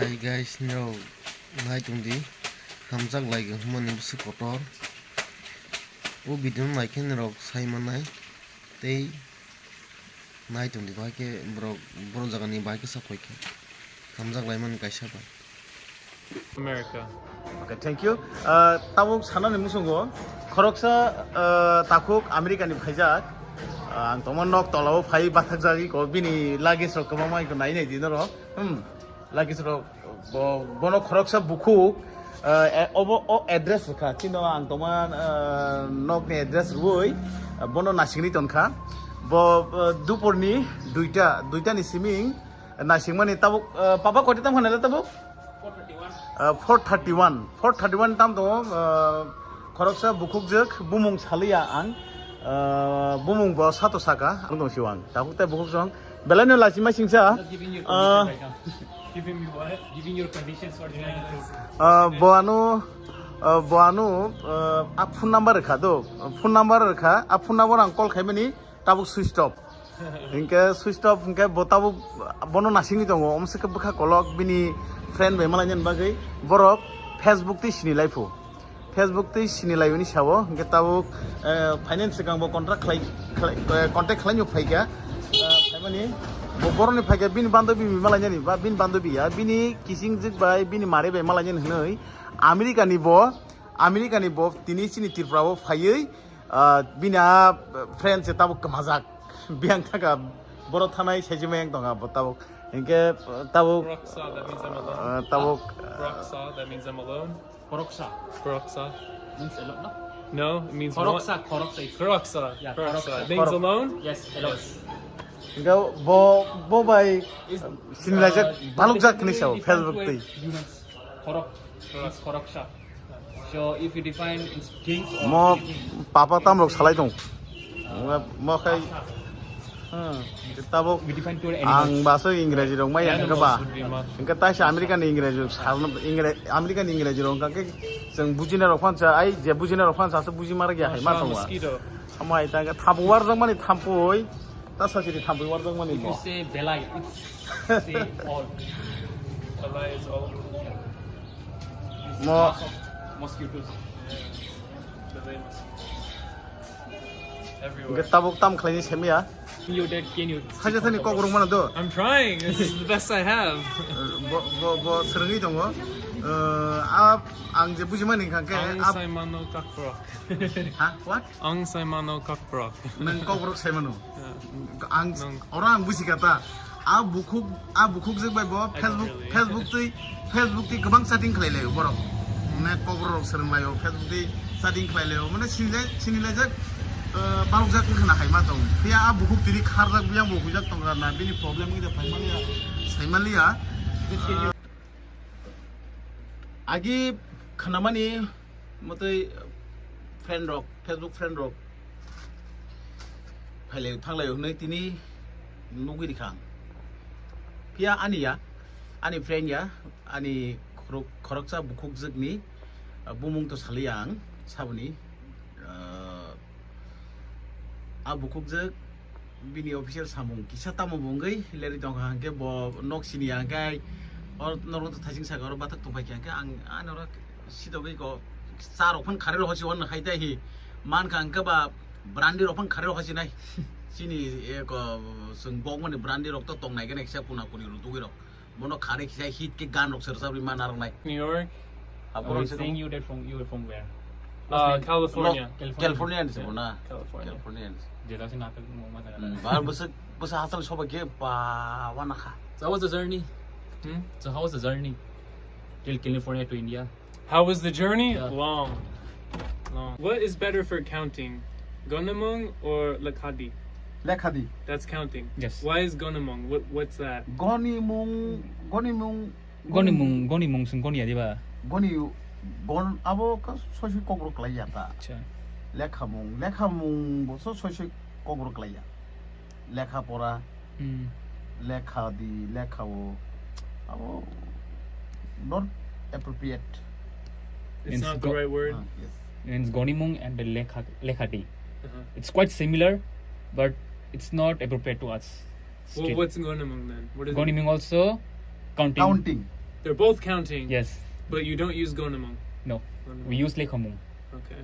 Hi guys, no, nai tungdi hamjak laiga humani bisi kotor. O video naiken rok saimanai tei nai tungdi baike borok jagani baike sakoike hamjak laiman kaisa ba. America. Okay, thank you. Tabuk sanani musungo khoroksa takuk America ni phaijak ang tomon nok tolao phai bathak jagi ko bini luggage rok kabamai ko nai dinoro luggage rok bono khoroksa buku obo address kha chino ang toman nok ni address rui bono nasingni tonkha bo duporni duita ni siming nasingmani tabuk papa koti tam khanela tabuk 431 tam dong khoroksa bukukjak bumung salia ang bumung bo sato saka ang dong siwang tabuk te bukuk jong belano lasi ma singsa Giving what? Giving your conditions for the boanu phone number kha do phone number kha phone number ang call khaimani tabuk switch off inke switch off inke botabu bono nasingi dong omseke bukha kolok bini friend bai malayan bagai borok Facebook ti sinilai fu Facebook ti sinilai uni sabo inke tabuk finance gang bo contract contact khlainyo phaiga phaimani boroni phaiga bin bandobi malayan ba bin bandobi ya bini kissing jik bai bini mare bai malayan hnoi America ni bo tini sini tirprabo phaiei bina friend se tabuk kamazak biang thaka boro thanai sejimeng donga tabuk inke tabuk Boroksa, that means I'm alone. Boroksa Means alone, no? No, it means Koroksa. Koroksa. Yeah, Koroksa. koroksa. Means alone? Yes, alone. inke bo bai sinilai jak baluk jak ni sao Facebook ti Korok. Means koroksa. So if you define it's king or mo king. papa tam rok salai dong mo khai tabuk We define two ang animals. baso इंग्रजी rong mai ang ba Would be much. इंका तासे America नि इंग्रजी Saran America नि इंग्रजी rong ka ke जों बुजिना rok fansa ai je बुजिना rok fansa so buji mar gya hai ma tongwa Mosquito. samai ta ga thabu war jong mani thampoi ta sasiri thampoi war jong mani If you mo say belai, it's say all. Allah is all. mo Mosquitoes. Belay mosquito. Inca Everywhere. tabuk tam khlaini semia You that can you? haja thani kok rong mana do I'm trying. This is the best I have. bo serni dong a ang je buji mani kan ke Ang a Saimano Kakbrok. ha what Ang Saimano Kakbrok. nang kok rok semano Yeah. ang orang buji kata a bukuk je bai bo Facebook ti gabang setting khlaile borok net cover serang layo Facebook ti setting khlaile mane sinilai jak baluk jak khana khai ma tong pia a bukuk tiri kharjak biang bo hujak tong na bini problem ngi da phaimalia saimalia agi khanamani motoi friend rok Facebook friend rok phaile thanglai hnoi tini nugiri khang pia ani friend ya ani khoroksa bukuk jikni bumung to saliang sabuni a bukuk jik bini official samung kisa tamo bungai leri dong hangke bo nok sini angkai or norong to thajing sagor batak tongpai kyangke ang anora sidogai ko sar opan kharelo hosi on khaita hi man khangka ba brandi opan kharelo hosi nai sini ko sung bong mani brandi rok to tong nai ke neksa puna kuni ru tugiro mono khare kisa hit ke gan rok sersa bi manarang nai New York. Are you saying you are from where? California. California ni sebona California. California Jela sin natal mo mata. bar basa hasal soba ke pa wana kha So how was the journey? Hmm? So how was the journey till California to India? How was the journey? Yeah. Long. What is better for counting? Gonamong or Lakhadi? lekhadi That's counting. Yes. Why is Gonamong? What's that? goni mung Goni mong sung goni adi ba? goni gon abo ka soshi kokro klaya ta Acha. lekha mung bo so soshi kokro klaya lekha pora lekha di lekha o abo not appropriate It's It's not the right word. yes Means goni mong and the lekhati. Uh-huh. It's quite similar, but it's not appropriate to us. Well, what's Gonamong then? What is Goni mong also counting. They're both counting. Yes. But you don't use gonamong. No. We use lekomung. Okay.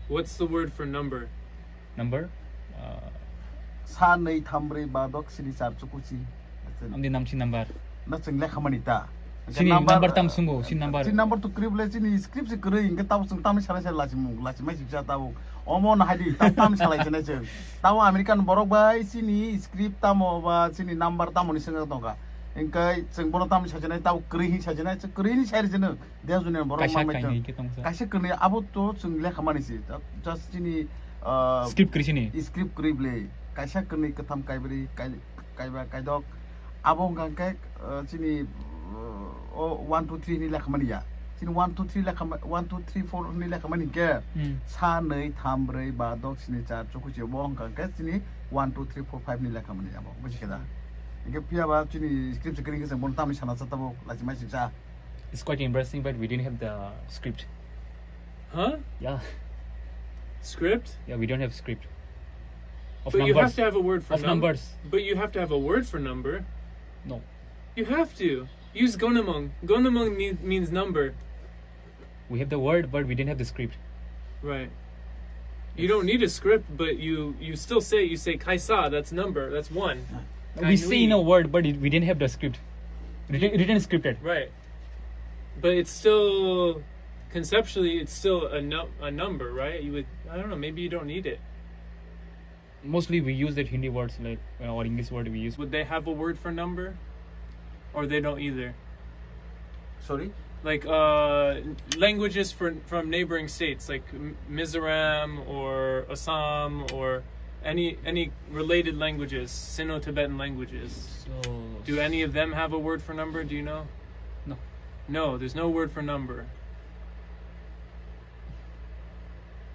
What's the word for number? Number? 4, 2, 3, 4, 5, 6, 7, 8, 9. Amdi nam sin number. Na cheng le khamani ta. Sini number tam sungo sin number. Sin number to krib le sini script se kre inga taw sung tam sala sala lachi mai sija taw. Omo na hadi tam sala chene che. Taw American borok bai sini script tam ba sini number tam ni senga tonga. Ingkai cheng bono tam sajana taw kre hi sajana che kre ni sair jene. Dia june borok ma mai. Kaise kne abo to chung le khamani si. Just sini script kri sini. Script krib le. Kaisa kne katham kaibri kaiba kaidok. Abo ngangkai sini 1 2 3 ni la khamani ya sin 1 2 3 la 1 2 3 4 ni la khamani ke sa nei tham brei ba dok sini cha chuku che bong ka ke sini 1 2 3 4 5 ni la khamani ya bo buji kada ke pia ba sini script screen ke bon tam sana sa tabo la chi mai cha. It's quite embarrassing, but we didn't have the script. Huh? Yeah. Script? Yeah, we don't have script. Of but numbers. You have to have a word for of numbers. But you have to have a word for number. No. You have to. Use gonamong. Gonamong means number. We have the word, but we didn't have the script. Right. You don't need a script, but you still say, you say kaisa, that's number, that's 1. We say in a word, but we didn't have the script. Written scripted. Right. But it's still, conceptually, it's still a number, right? You would, I don't know, maybe you don't need it. Mostly we use that Hindi words like or English word we use. Would they have a word for number? Or they don't either? Sorry? Like languages from neighboring states, like Mizoram or Assam or any related languages, Sino-Tibetan languages. So do any of them have a word for number? Do you know? No. No, there's no word for number.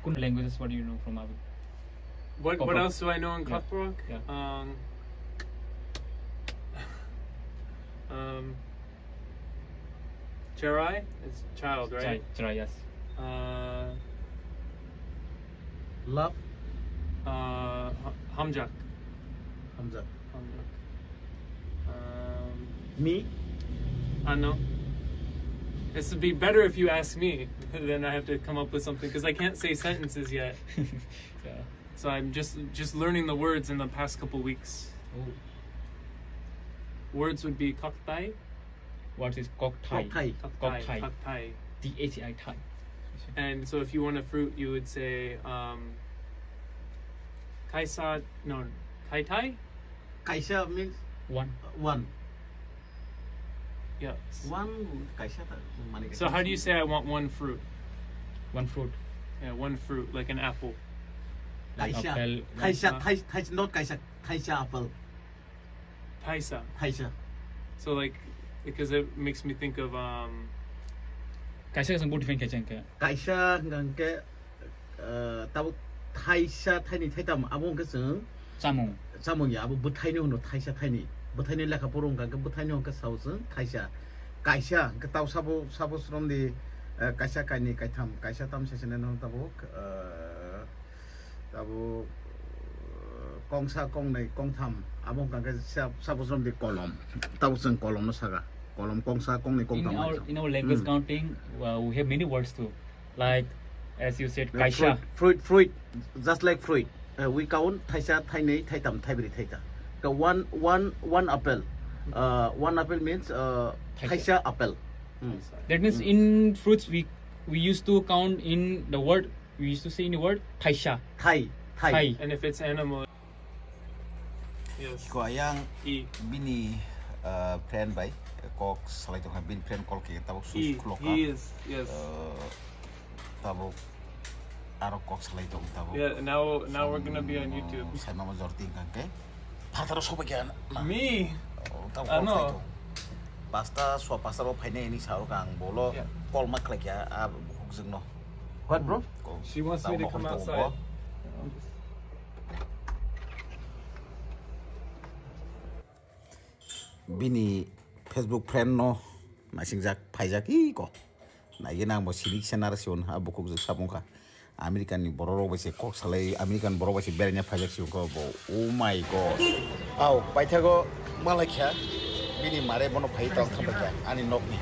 What languages? What do you know from our? What else do I know in Yeah. Borok? Yeah. Charai is child, right? Charai, yes. Love Hamjak. Hamza. Um, Me? I know. This would be better if you ask me, then I have to come up with something because I can't say sentences yet. Yeah. So I'm just learning the words in the past couple weeks. Oh. Words would be koktai. What is kok thai? Thai. Koktai. THI Thai. And so if you want a fruit, you would say kaisa. No, kai tai. Kaisa means One. one. Yeah. One kaisa. So how do you say I want one fruit? One fruit. Yeah, one fruit, like an apple. Kaisa. Apple. Kaisa. Not kaisa. Kaisa apple. Taisa. Kaisa. So like, because it makes me think of Kaisa is बहुत different kaisa के. Kaisa ngangke tahu Thaisa Thaini Thaitam abong ke seng Samung. samong ya abu Buthaini hono Thaisa Thaini Buthaini lekha porong ngangke Buthaini ngangke sausen Thaisa Kaisa ke tahu sabo from di Kaisa kaini kaitam Kaisa tam sesene no tabu tabu kongsa kong nei kong tham abong ngangke sabo from di kolom tahu seng kolom no saga kolom kongsa kong nei kong tham In our language counting, we have many words too, like as you said, kaisa. Fruit, just like fruit. We count Thaisa, Thaini, Thaitam, Thaibri, Thaita. The one apple. One apple means Thaisa apple. That means in fruits we used to count in the word. We used to say in the word Thaisa. Thai. and if it's animal. Yes. Ko ayang E. bini plan by kok salai tu bin plan kol ke tahu E. sus kloka He is. Yes. tahu aro kok salai tu tahu. Yeah. Now we're gonna be on YouTube. Saya nama Jordi kan ke. Pataro sobat kan. Me. Tahu Ano? kol itu. Pasta pasta ro phai ini saru kang bolo Yeah. kol mak lagi ya bukuk jeng no. What, bro? She wants me to come outside. Bini Facebook friend no masing jak pajak iko na yena mo silik senar sion ha bukuk jak sabungka American ni bororo basi kok salai American bororo basi berenya pajak sion ko bo oh my god au paithago malakya bini mare bono phai tong khamba kya ani nok ni